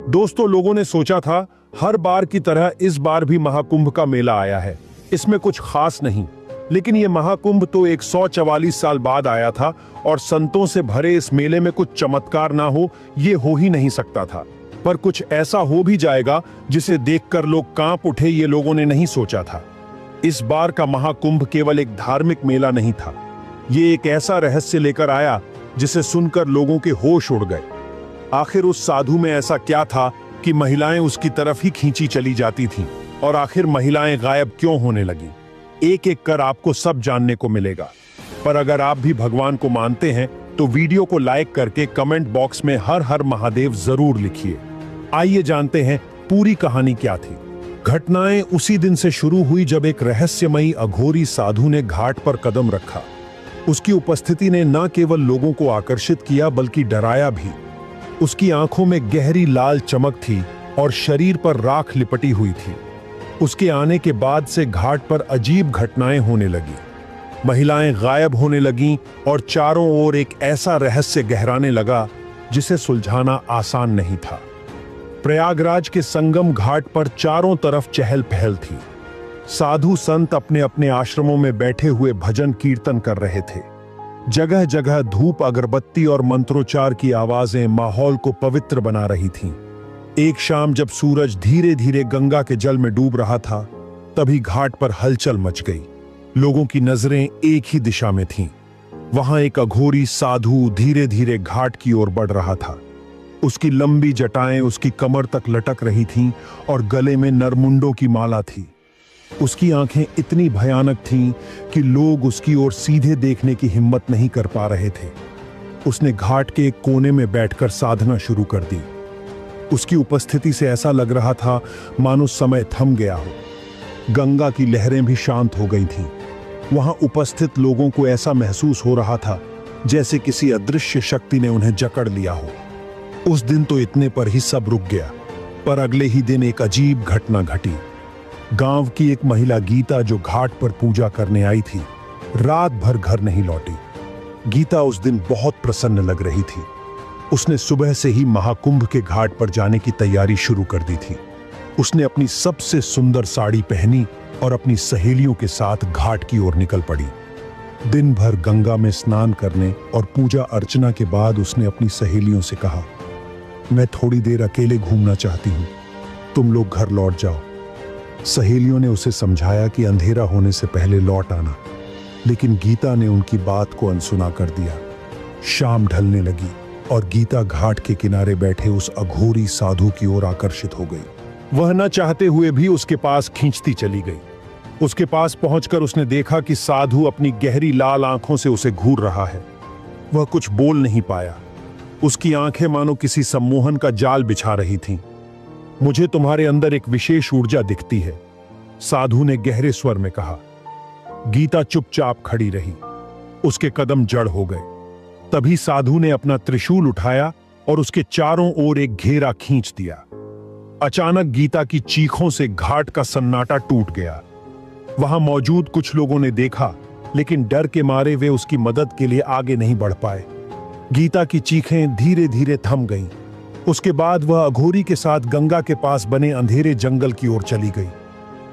दोस्तों, लोगों ने सोचा था हर बार की तरह इस बार भी महाकुंभ का मेला आया है, इसमें कुछ खास नहीं। लेकिन ये महाकुंभ तो 144 साल बाद आया था और संतों से भरे इस मेले में कुछ चमत्कार ना हो, ये हो ही नहीं सकता था। पर कुछ ऐसा हो भी जाएगा जिसे देखकर लोग कांप उठे, ये लोगों ने नहीं सोचा था। इस बार का महाकुंभ केवल एक धार्मिक मेला नहीं था, ये एक ऐसा रहस्य लेकर आया जिसे सुनकर लोगों के होश उड़ गए। आखिर उस साधु में ऐसा क्या था कि महिलाएं उसकी तरफ ही खींची चली जाती थीं, और आखिर महिलाएं गायब क्यों होने लगीं? एक एक कर आपको सब जानने को मिलेगा। पर अगर आप भी भगवान को मानते हैं तो वीडियो को लाइक करके कमेंट बॉक्स में हर हर महादेव जरूर लिखिए। आइए जानते हैं पूरी कहानी क्या थी। घटनाएं उसी दिन से शुरू हुई जब एक रहस्यमयी अघोरी साधु ने घाट पर कदम रखा। उसकी उपस्थिति ने न केवल लोगों को आकर्षित किया बल्कि डराया भी। उसकी आंखों में गहरी लाल चमक थी और शरीर पर राख लिपटी हुई थी। उसके आने के बाद से घाट पर अजीब घटनाएं होने लगी। महिलाएं गायब होने लगीं और चारों ओर एक ऐसा रहस्य गहराने लगा जिसे सुलझाना आसान नहीं था। प्रयागराज के संगम घाट पर चारों तरफ चहल पहल थी। साधु संत अपने अपने आश्रमों में बैठे हुए भजन कीर्तन कर रहे थे। जगह जगह धूप, अगरबत्ती और मंत्रोच्चार की आवाजें माहौल को पवित्र बना रही थीं। एक शाम जब सूरज धीरे धीरे गंगा के जल में डूब रहा था, तभी घाट पर हलचल मच गई। लोगों की नजरें एक ही दिशा में थीं। वहां एक अघोरी साधु धीरे धीरे घाट की ओर बढ़ रहा था। उसकी लंबी जटाएं उसकी कमर तक लटक रही थीं और गले में नरमुंडों की माला थी। उसकी आंखें इतनी भयानक थीं कि लोग उसकी ओर सीधे देखने की हिम्मत नहीं कर पा रहे थे। उसने घाट के एक कोने में बैठकर साधना शुरू कर दी। उसकी उपस्थिति से ऐसा लग रहा था मानो समय थम गया हो। गंगा की लहरें भी शांत हो गई थीं। वहां उपस्थित लोगों को ऐसा महसूस हो रहा था जैसे किसी अदृश्य शक्ति ने उन्हें जकड़ लिया हो। उस दिन तो इतने पर ही सब रुक गया, पर अगले ही दिन एक अजीब घटना घटी। गांव की एक महिला गीता, जो घाट पर पूजा करने आई थी, रात भर घर नहीं लौटी। गीता उस दिन बहुत प्रसन्न लग रही थी। उसने सुबह से ही महाकुंभ के घाट पर जाने की तैयारी शुरू कर दी थी। उसने अपनी सबसे सुंदर साड़ी पहनी और अपनी सहेलियों के साथ घाट की ओर निकल पड़ी। दिन भर गंगा में स्नान करने और पूजा अर्चना के बाद उसने अपनी सहेलियों से कहा, मैं थोड़ी देर अकेले घूमना चाहती हूँ, तुम लोग घर लौट जाओ। सहेलियों ने उसे समझाया कि अंधेरा होने से पहले लौट आना, लेकिन गीता ने उनकी बात को अनसुना कर दिया। शाम ढलने लगी और गीता घाट के किनारे बैठे उस अघोरी साधु की ओर आकर्षित हो गई। वह न चाहते हुए भी उसके पास खींचती चली गई। उसके पास पहुंचकर उसने देखा कि साधु अपनी गहरी लाल आंखों से उसे घूर रहा है। वह कुछ बोल नहीं पाया। उसकी आंखें मानो किसी सम्मोहन का जाल बिछा रही थीं। मुझे तुम्हारे अंदर एक विशेष ऊर्जा दिखती है, साधु ने गहरे स्वर में कहा। गीता चुपचाप खड़ी रही। उसके कदम जड़ हो गए। तभी साधु ने अपना त्रिशूल उठाया और उसके चारों ओर एक घेरा खींच दिया। अचानक गीता की चीखों से घाट का सन्नाटा टूट गया। वहां मौजूद कुछ लोगों ने देखा, लेकिन डर के मारे वे उसकी मदद के लिए आगे नहीं बढ़ पाए। गीता की चीखें धीरे धीरे थम गईं। उसके बाद वह अघोरी के साथ गंगा के पास बने अंधेरे जंगल की ओर चली गई।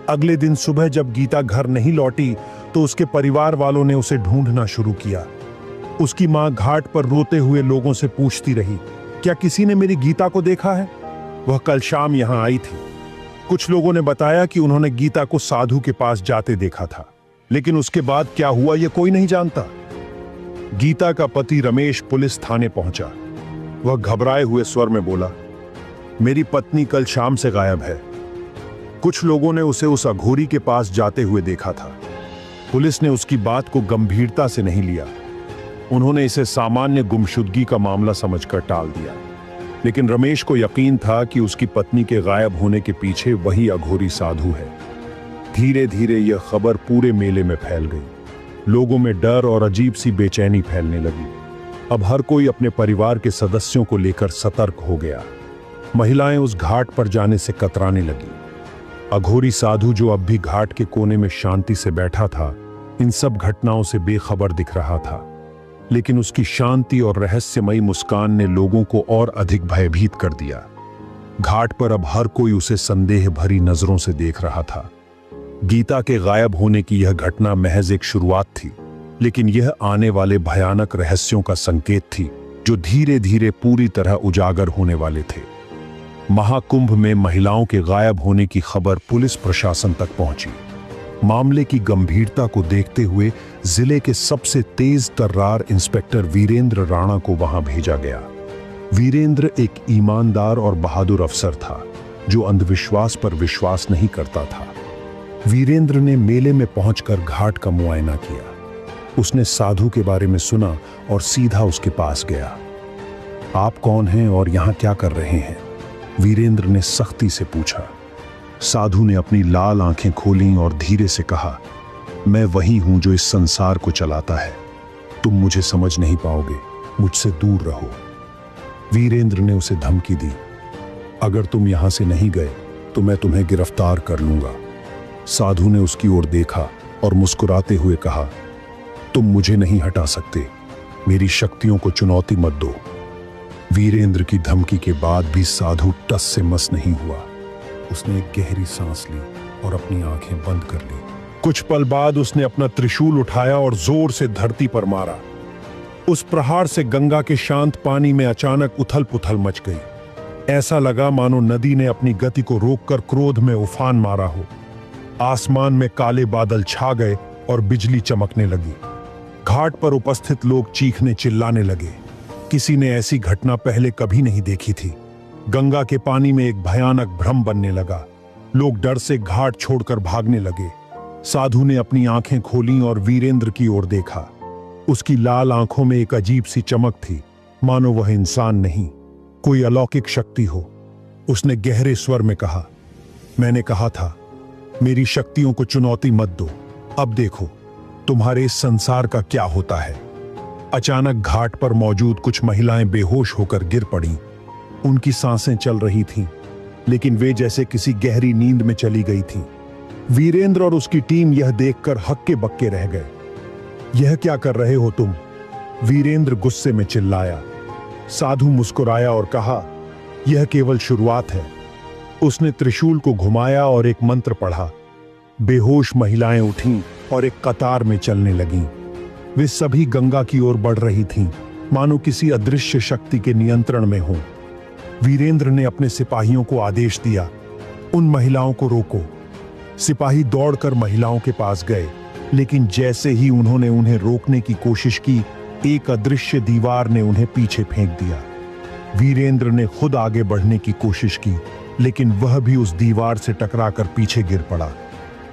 अगले दिन सुबह जब गीता घर नहीं लौटी तो उसके परिवार वालों ने उसे ढूंढना शुरू किया। उसकी मां घाट पर रोते हुए लोगों से पूछती रही, क्या किसी ने मेरी गीता को देखा है? वह कल शाम यहां आई थी। कुछ लोगों ने बताया कि उन्होंने गीता को साधु के पास जाते देखा था, लेकिन उसके बाद क्या हुआ यह कोई नहीं जानता। गीता का पति रमेश पुलिस थाने पहुंचा। वह घबराए हुए स्वर में बोला, मेरी पत्नी कल शाम से गायब है। कुछ लोगों ने उसे उस अघोरी के पास जाते हुए देखा था। पुलिस ने उसकी बात को गंभीरता से नहीं लिया। उन्होंने इसे सामान्य गुमशुदगी का मामला समझकर टाल दिया। लेकिन रमेश को यकीन था कि उसकी पत्नी के गायब होने के पीछे वही अघोरी साधु है। धीरे धीरे यह खबर पूरे मेले में फैल गई। लोगों में डर और अजीब सी बेचैनी फैलने लगी। अब हर कोई अपने परिवार के सदस्यों को लेकर सतर्क हो गया। महिलाएं उस घाट पर जाने से कतराने लगी। अघोरी साधु, जो अब भी घाट के कोने में शांति से बैठा था, इन सब घटनाओं से बेखबर दिख रहा था। लेकिन उसकी शांति और रहस्यमयी मुस्कान ने लोगों को और अधिक भयभीत कर दिया। घाट पर अब हर कोई उसे संदेह भरी नजरों से देख रहा था। गीता के गायब होने की यह घटना महज एक शुरुआत थी, लेकिन यह आने वाले भयानक रहस्यों का संकेत थी जो धीरे धीरे पूरी तरह उजागर होने वाले थे। महाकुंभ में महिलाओं के गायब होने की खबर पुलिस प्रशासन तक पहुंची। मामले की गंभीरता को देखते हुए जिले के सबसे तेज तर्रार इंस्पेक्टर वीरेंद्र राणा को वहां भेजा गया। वीरेंद्र एक ईमानदार और बहादुर अफसर था जो अंधविश्वास पर विश्वास नहीं करता था। वीरेंद्र ने मेले में पहुंचकर घाट का मुआयना किया। उसने साधु के बारे में सुना और सीधा उसके पास गया। आप कौन हैं और यहां क्या कर रहे हैं? वीरेंद्र ने सख्ती से पूछा। साधु ने अपनी लाल आंखें खोलीं और धीरे से कहा, मैं वही हूं जो इस संसार को चलाता है। तुम मुझे समझ नहीं पाओगे, मुझसे दूर रहो। वीरेंद्र ने उसे धमकी दी, अगर तुम यहां से नहीं गए तो मैं तुम्हें गिरफ्तार कर लूंगा। साधु ने उसकी ओर देखा और मुस्कुराते हुए कहा, तुम मुझे नहीं हटा सकते, मेरी शक्तियों को चुनौती मत दो। वीरेंद्र की धमकी के बाद भी साधु टस से मस नहीं हुआ। उसने एक गहरी सांस ली और अपनी आंखें बंद कर ली। कुछ पल बाद उसने अपना त्रिशूल उठाया और जोर से धरती पर मारा। उस प्रहार से गंगा के शांत पानी में अचानक उथल पुथल मच गई। ऐसा लगा मानो नदी ने अपनी गति को रोककर क्रोध में उफान मारा हो। आसमान में काले बादल छा गए और बिजली चमकने लगी। घाट पर उपस्थित लोग चीखने चिल्लाने लगे। किसी ने ऐसी घटना पहले कभी नहीं देखी थी। गंगा के पानी में एक भयानक भ्रम बनने लगा। लोग डर से घाट छोड़कर भागने लगे। साधु ने अपनी आंखें खोलीं और वीरेंद्र की ओर देखा। उसकी लाल आंखों में एक अजीब सी चमक थी, मानो वह इंसान नहीं, कोई अलौकिक शक्ति हो। उसने गहरे स्वर में कहा, मैंने कहा था मेरी शक्तियों को चुनौती मत दो। अब देखो तुम्हारे इस संसार का क्या होता है। अचानक घाट पर मौजूद कुछ महिलाएं बेहोश होकर गिर पड़ीं। उनकी सांसें चल रही थीं, लेकिन वे जैसे किसी गहरी नींद में चली गई थीं। वीरेंद्र और उसकी टीम यह देखकर हक्के बक्के रह गए। यह क्या कर रहे हो तुम? वीरेंद्र गुस्से में चिल्लाया। साधु मुस्कुराया और कहा, यह केवल शुरुआत है। उसने त्रिशूल को घुमाया और एक मंत्र पढ़ा। बेहोश महिलाएं उठीं और एक कतार में चलने लगीं। वे सभी गंगा की ओर बढ़ रही थीं, मानो किसी अदृश्य शक्ति के नियंत्रण में हों। वीरेंद्र ने अपने सिपाहियों को आदेश दिया, उन महिलाओं को रोको। सिपाही दौड़कर महिलाओं के पास गए, लेकिन जैसे ही उन्होंने उन्हें रोकने की कोशिश की, एक अदृश्य दीवार ने उन्हें पीछे फेंक दिया। वीरेंद्र ने खुद आगे बढ़ने की कोशिश की, लेकिन वह भी उस दीवार से टकराकर पीछे गिर पड़ा।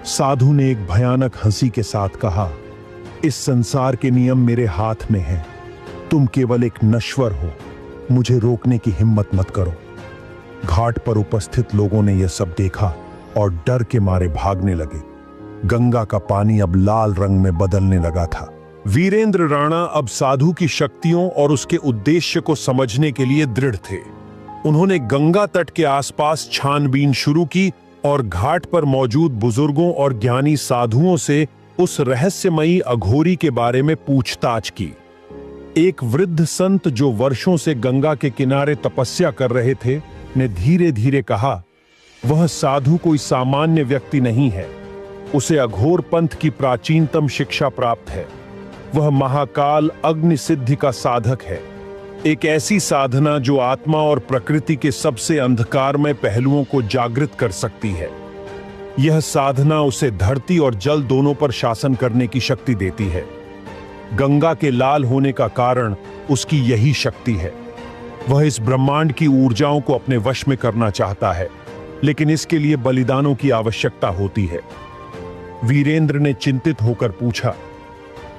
साधु ने एक भयानक हंसी के साथ कहा, इस संसार के नियम मेरे हाथ में हैं। तुम केवल एक नश्वर हो, मुझे रोकने की हिम्मत मत करो। घाट पर उपस्थित लोगों ने यह सब देखा और डर के मारे भागने लगे। गंगा का पानी अब लाल रंग में बदलने लगा था। वीरेंद्र राणा अब साधु की शक्तियों और उसके उद्देश्य को समझने के लिए दृढ़ थे। उन्होंने गंगा तट के आसपास छानबीन शुरू की और घाट पर मौजूद बुजुर्गों और ज्ञानी साधुओं से उस रहस्यमयी अघोरी के बारे में पूछताछ की। एक वृद्ध संत जो वर्षों से गंगा के किनारे तपस्या कर रहे थे, ने धीरे धीरे कहा, वह साधु कोई सामान्य व्यक्ति नहीं है। उसे अघोर पंथ की प्राचीनतम शिक्षा प्राप्त है। वह महाकाल अग्नि सिद्धि का साधक है, एक ऐसी साधना जो आत्मा और प्रकृति के सबसे अंधकारमय पहलुओं को जागृत कर सकती है। यह साधना उसे धरती और जल दोनों पर शासन करने की शक्ति देती है। गंगा के लाल होने का कारण उसकी यही शक्ति है। वह इस ब्रह्मांड की ऊर्जाओं को अपने वश में करना चाहता है, लेकिन इसके लिए बलिदानों की आवश्यकता होती है। वीरेंद्र ने चिंतित होकर पूछा,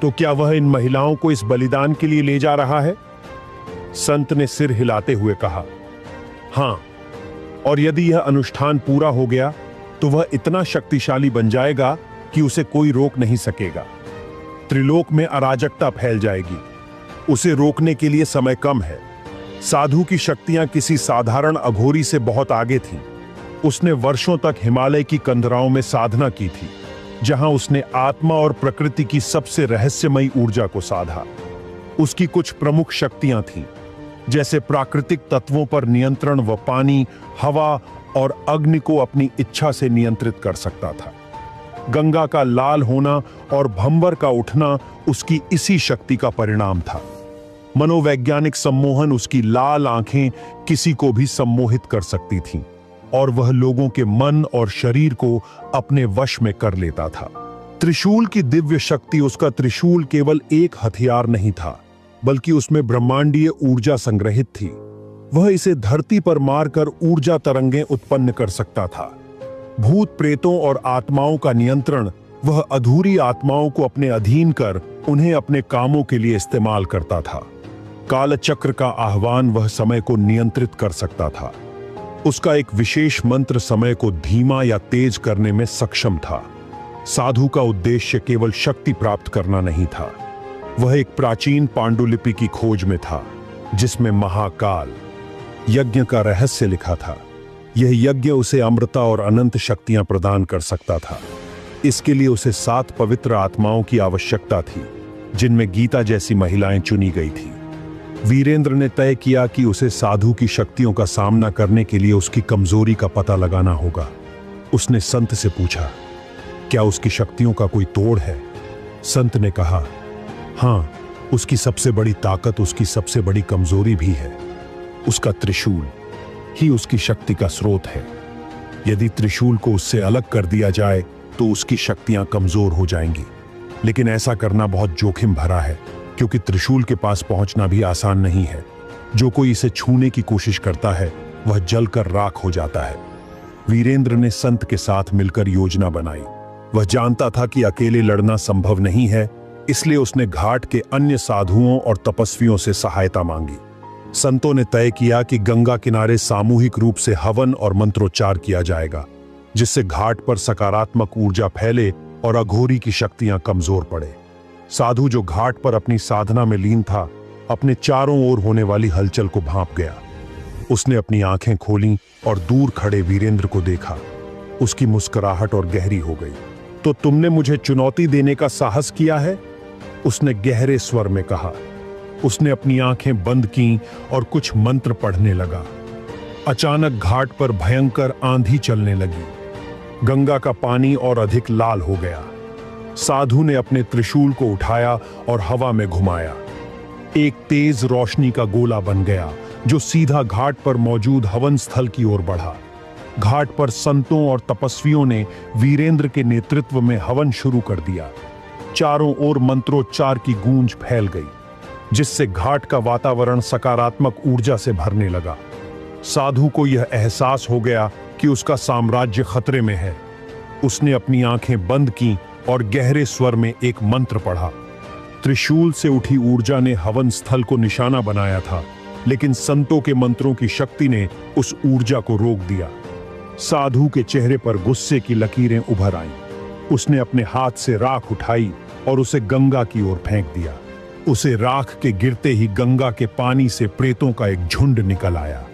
तो क्या वह इन महिलाओं को इस बलिदान के लिए ले जा रहा है? संत ने सिर हिलाते हुए कहा, हां, और यदि यह अनुष्ठान पूरा हो गया तो वह इतना शक्तिशाली बन जाएगा कि उसे कोई रोक नहीं सकेगा। त्रिलोक में अराजकता फैल जाएगी। उसे रोकने के लिए समय कम है। साधु की शक्तियां किसी साधारण अघोरी से बहुत आगे थीं। उसने वर्षों तक हिमालय की कंदराओं में साधना की थी, जहां उसने आत्मा और प्रकृति की सबसे रहस्यमयी ऊर्जा को साधा। उसकी कुछ प्रमुख शक्तियां थीं। जैसे प्राकृतिक तत्वों पर नियंत्रण वह पानी, हवा और अग्नि को अपनी इच्छा से नियंत्रित कर सकता था। गंगा का लाल होना और भंवर का उठना उसकी इसी शक्ति का परिणाम था। मनोवैज्ञानिक सम्मोहन, उसकी लाल आंखें किसी को भी सम्मोहित कर सकती थीं और वह लोगों के मन और शरीर को अपने वश में कर लेता था। त्रिशूल की दिव्य शक्ति, उसका त्रिशूल केवल एक हथियार नहीं था, बल्कि उसमें ब्रह्मांडीय ऊर्जा संग्रहित थी। वह इसे धरती पर मारकर ऊर्जा तरंगें उत्पन्न कर सकता था। भूत प्रेतों और आत्माओं का नियंत्रण, वह अधूरी आत्माओं को अपने अधीन कर उन्हें अपने कामों के लिए इस्तेमाल करता था। कालचक्र का आह्वान, वह समय को नियंत्रित कर सकता था। उसका एक विशेष मंत्र समय को धीमा या तेज करने में सक्षम था। साधु का उद्देश्य केवल शक्ति प्राप्त करना नहीं था। वह एक प्राचीन पांडुलिपि की खोज में था, जिसमें महाकाल यज्ञ का रहस्य लिखा था। यह यज्ञ उसे अमृता और अनंत शक्तियां प्रदान कर सकता था। इसके लिए उसे 7 पवित्र आत्माओं की आवश्यकता थी, जिनमें गीता जैसी महिलाएं चुनी गई थी। वीरेंद्र ने तय किया कि उसे साधु की शक्तियों का सामना करने के लिए उसकी कमजोरी का पता लगाना होगा। उसने संत से पूछा, क्या उसकी शक्तियों का कोई तोड़ है? संत ने कहा, हां, उसकी सबसे बड़ी ताकत, उसकी सबसे बड़ी कमजोरी भी है। उसका त्रिशूल ही उसकी शक्ति का स्रोत है। यदि त्रिशूल को उससे अलग कर दिया जाए तो उसकी शक्तियां कमजोर हो जाएंगी। लेकिन ऐसा करना बहुत जोखिम भरा है, क्योंकि त्रिशूल के पास पहुंचना भी आसान नहीं है। जो कोई इसे छूने की कोशिश करता है वह जलकर राख हो जाता है। वीरेंद्र ने संत के साथ मिलकर योजना बनाई। वह जानता था कि अकेले लड़ना संभव नहीं है, इसलिए उसने घाट के अन्य साधुओं और तपस्वियों से सहायता मांगी। संतों ने तय किया कि गंगा किनारे सामूहिक रूप से हवन और मंत्रोच्चार किया जाएगा, जिससे घाट पर सकारात्मक ऊर्जा फैले और अघोरी की शक्तियां कमजोर पड़े। साधु, जो घाट पर अपनी साधना में लीन था, अपने चारों ओर होने वाली हलचल को भांप गया। उसने अपनी आंखें खोलीं और दूर खड़े वीरेंद्र को देखा। उसकी मुस्कुराहट और गहरी हो गई। तो तुमने मुझे चुनौती देने का साहस किया है? उसने गहरे स्वर में कहा। उसने अपनी आंखें बंद कीं और कुछ मंत्र पढ़ने लगा। अचानक घाट पर भयंकर आंधी चलने लगी। गंगा का पानी और अधिक लाल हो गया। साधु ने अपने त्रिशूल को उठाया और हवा में घुमाया। एक तेज रोशनी का गोला बन गया, जो सीधा घाट पर मौजूद हवन स्थल की ओर बढ़ा। घाट पर संतों और तपस्वियों ने वीरेंद्र के नेतृत्व में हवन शुरू कर दिया। चारों ओर मंत्रोच्चार की गूंज फैल गई, जिससे घाट का वातावरण सकारात्मक ऊर्जा से भरने लगा। साधु को यह एहसास हो गया कि उसका साम्राज्य खतरे में है। उसने अपनी आंखें बंद कीं और गहरे स्वर में एक मंत्र पढ़ा। त्रिशूल से उठी ऊर्जा ने हवन स्थल को निशाना बनाया था, लेकिन संतों के मंत्रों की शक्ति ने उस ऊर्जा को रोक दिया। साधु के चेहरे पर गुस्से की लकीरें उभर आईं। उसने अपने हाथ से राख उठाई और उसे गंगा की ओर फेंक दिया। उसे राख के गिरते ही गंगा के पानी से प्रेतों का एक झुंड निकल आया।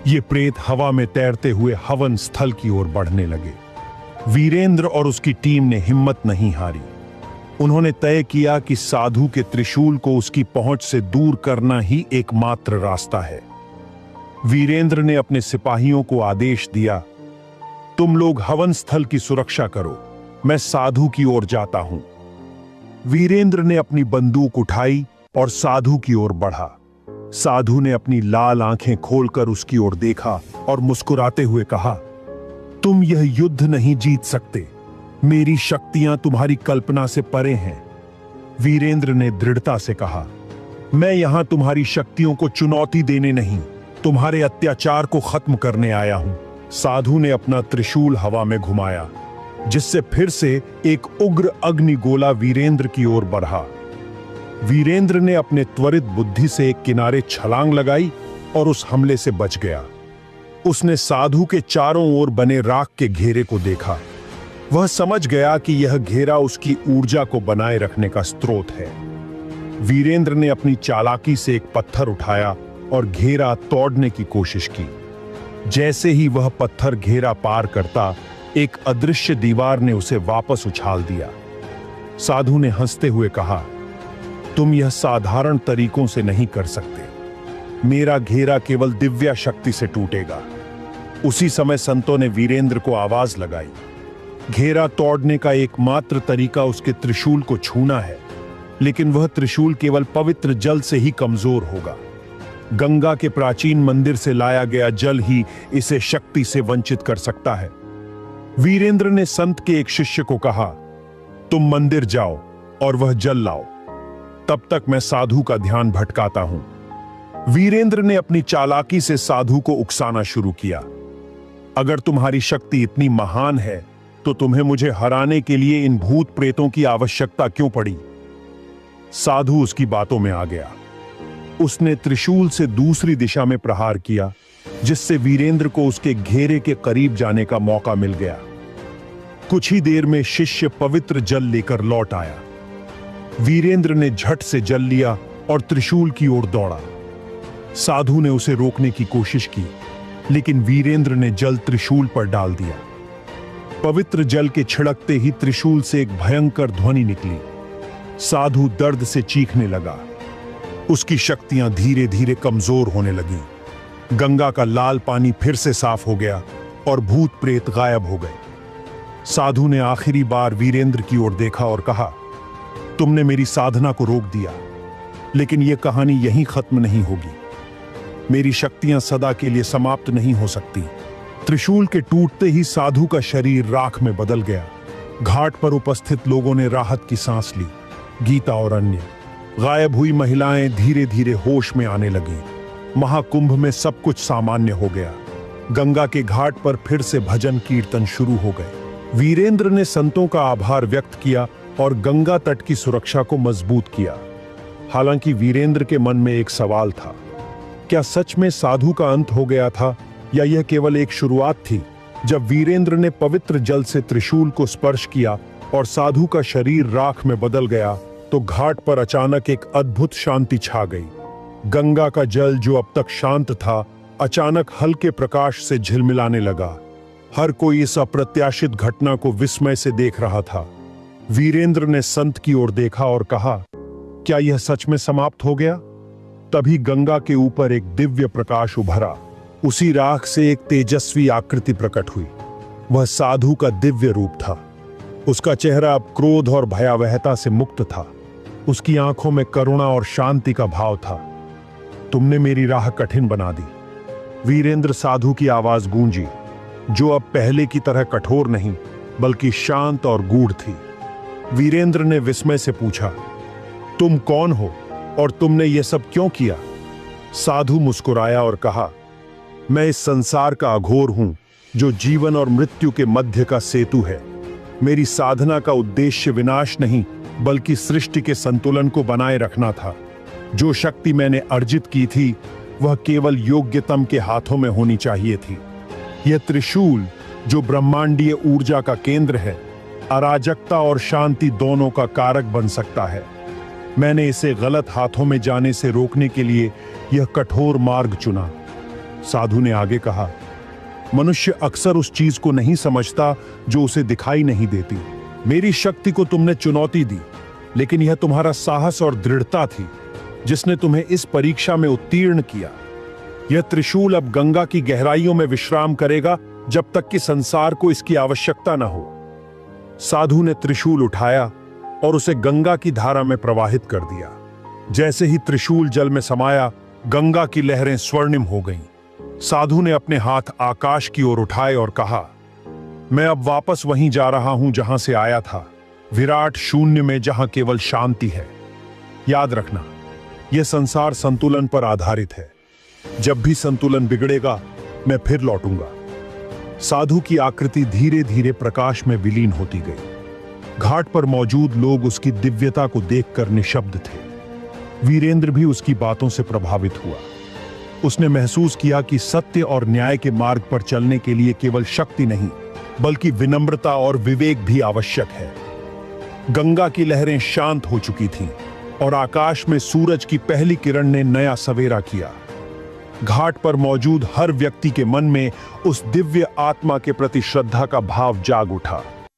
ये प्रेत हवा में तैरते हुए हवन स्थल की ओर बढ़ने लगे। वीरेंद्र और उसकी टीम ने हिम्मत नहीं हारी। उन्होंने तय किया कि साधु के त्रिशूल को उसकी पहुंच से दूर करना ही एकमात्र रास्ता है। वीरेंद्र ने अपने सिपाहियों को आदेश दिया, तुम लोग हवन स्थल की सुरक्षा करो, मैं साधु की ओर जाता हूं। वीरेंद्र ने अपनी बंदूक उठाई और साधु की ओर बढ़ा। साधु ने अपनी लाल आंखें खोलकर उसकी ओर देखा और मुस्कुराते हुए कहा, तुम यह युद्ध नहीं जीत सकते। मेरी शक्तियां तुम्हारी कल्पना से परे हैं। वीरेंद्र ने दृढ़ता से कहा, मैं यहां तुम्हारी शक्तियों को चुनौती देने नहीं, तुम्हारे अत्याचार को खत्म करने आया हूं। साधु ने अपना त्रिशूल हवा में घुमाया, जिससे फिर से एक उग्र अग्नि गोला वीरेंद्र की ओर बढ़ा। वीरेंद्र ने अपने त्वरित बुद्धि से एक किनारे छलांग लगाई और उस हमले से बच गया। उसने साधु के चारों ओर बने राख के घेरे को देखा। वह समझ गया कि यह घेरा उसकी ऊर्जा को बनाए रखने का स्रोत है। वीरेंद्र ने अपनी चालाकी से एक पत्थर उठाया और घेरा तोड़ने की कोशिश की। जैसे ही वह पत्थर घेरा पार करता, एक अदृश्य दीवार ने उसे वापस उछाल दिया। साधु ने हंसते हुए कहा, तुम यह साधारण तरीकों से नहीं कर सकते। मेरा घेरा केवल दिव्या शक्ति से टूटेगा। उसी समय संतों ने वीरेंद्र को आवाज लगाई, घेरा तोड़ने का एकमात्र तरीका उसके त्रिशूल को छूना है, लेकिन वह त्रिशूल केवल पवित्र जल से ही कमजोर होगा। गंगा के प्राचीन मंदिर से लाया गया जल ही इसे शक्ति से वंचित कर सकता है। वीरेंद्र ने संत के एक शिष्य को कहा, तुम मंदिर जाओ और वह जल लाओ, तब तक मैं साधु का ध्यान भटकाता हूं। वीरेंद्र ने अपनी चालाकी से साधु को उकसाना शुरू किया, अगर तुम्हारी शक्ति इतनी महान है तो तुम्हें मुझे हराने के लिए इन भूत प्रेतों की आवश्यकता क्यों पड़ी? साधु उसकी बातों में आ गया। उसने त्रिशूल से दूसरी दिशा में प्रहार किया, जिससे वीरेंद्र को उसके घेरे के करीब जाने का मौका मिल गया। कुछ ही देर में शिष्य पवित्र जल लेकर लौट आया। वीरेंद्र ने झट से जल लिया और त्रिशूल की ओर दौड़ा। साधु ने उसे रोकने की कोशिश की, लेकिन वीरेंद्र ने जल त्रिशूल पर डाल दिया। पवित्र जल के छिड़कते ही त्रिशूल से एक भयंकर ध्वनि निकली। साधु दर्द से चीखने लगा। उसकी शक्तियां धीरे धीरे कमजोर होने लगी। गंगा का लाल पानी फिर से साफ हो गया और भूत प्रेत गायब हो गए। साधु ने आखिरी बार वीरेंद्र की ओर देखा और कहा, तुमने मेरी साधना को रोक दिया, लेकिन यह कहानी यहीं खत्म नहीं होगी। मेरी शक्तियां सदा के लिए समाप्त नहीं हो सकती। त्रिशूल के टूटते ही साधु का शरीर राख में बदल गया। घाट पर उपस्थित लोगों ने राहत की सांस ली। गीता और अन्य गायब हुई महिलाएं धीरे धीरे होश में आने लगी। महाकुंभ में सब कुछ सामान्य हो गया। गंगा के घाट पर फिर से भजन कीर्तन शुरू हो गए। वीरेंद्र ने संतों का आभार व्यक्त किया और गंगा तट की सुरक्षा को मजबूत किया। हालांकि वीरेंद्र के मन में एक सवाल था, क्या सच में साधु का अंत हो गया था या यह केवल एक शुरुआत थी? जब वीरेंद्र ने पवित्र जल से त्रिशूल को स्पर्श किया और साधु का शरीर राख में बदल गया, तो घाट पर अचानक एक अद्भुत शांति छा गई। गंगा का जल जो अब तक शांत था, अचानक हल्के प्रकाश से झिलमिलाने लगा। हर कोई इस अप्रत्याशित घटना को विस्मय से देख रहा था। वीरेंद्र ने संत की ओर देखा और कहा, क्या यह सच में समाप्त हो गया? तभी गंगा के ऊपर एक दिव्य प्रकाश उभरा। उसी राख से एक तेजस्वी आकृति प्रकट हुई। वह साधु का दिव्य रूप था। उसका चेहरा अब क्रोध और भयावहता से मुक्त था। उसकी आंखों में करुणा और शांति का भाव था। तुमने मेरी राह कठिन बना दी। वीरेंद्र साधु की आवाज गूंजी, जो अब पहले की तरह कठोर नहीं बल्कि शांत और गूढ़ थी। वीरेंद्र ने विस्मय से पूछा, तुम कौन हो और तुमने यह सब क्यों किया? साधु मुस्कुराया और कहा, मैं इस संसार का अघोर हूं, जो जीवन और मृत्यु के मध्य का सेतु है। मेरी साधना का उद्देश्य विनाश नहीं बल्कि सृष्टि के संतुलन को बनाए रखना था। जो शक्ति मैंने अर्जित की थी वह केवल योग्यतम के हाथों में होनी चाहिए थी। यह त्रिशूल जो ब्रह्मांडीय ऊर्जा का केंद्र है, अराजकता और शांति दोनों का कारक बन सकता है। मैंने इसे गलत हाथों में जाने से रोकने के लिए यह कठोर मार्ग चुना। साधु ने आगे कहा, मनुष्य अक्सर उस चीज को नहीं समझता जो उसे दिखाई नहीं देती। मेरी शक्ति को तुमने चुनौती दी, लेकिन यह तुम्हारा साहस और दृढ़ता थी जिसने तुम्हें इस परीक्षा में उत्तीर्ण किया। यह त्रिशूल अब गंगा की गहराइयों में विश्राम करेगा जब तक कि संसार को इसकी आवश्यकता न हो। साधु ने त्रिशूल उठाया और उसे गंगा की धारा में प्रवाहित कर दिया। जैसे ही त्रिशूल जल में समाया, गंगा की लहरें स्वर्णिम हो गईं। साधु ने अपने हाथ आकाश की ओर उठाए और कहा, मैं अब वापस वहीं जा रहा हूं जहां से आया था, विराट शून्य में जहां केवल शांति है। याद रखना, यह संसार संतुलन पर आधारित है। जब भी संतुलन बिगड़ेगा, मैं फिर लौटूंगा। साधु की आकृति धीरे धीरे प्रकाश में विलीन होती गई। घाट पर मौजूद लोग उसकी दिव्यता को देखकर निशब्द थे। वीरेंद्र भी उसकी बातों से प्रभावित हुआ। उसने महसूस किया कि सत्य और न्याय के मार्ग पर चलने के लिए केवल शक्ति नहीं बल्कि विनम्रता और विवेक भी आवश्यक है। गंगा की लहरें शांत हो चुकी थीं और आकाश में सूरज की पहली किरण ने नया सवेरा किया। घाट पर मौजूद हर व्यक्ति के मन में उस दिव्य आत्मा के प्रति श्रद्धा का भाव जाग उठा।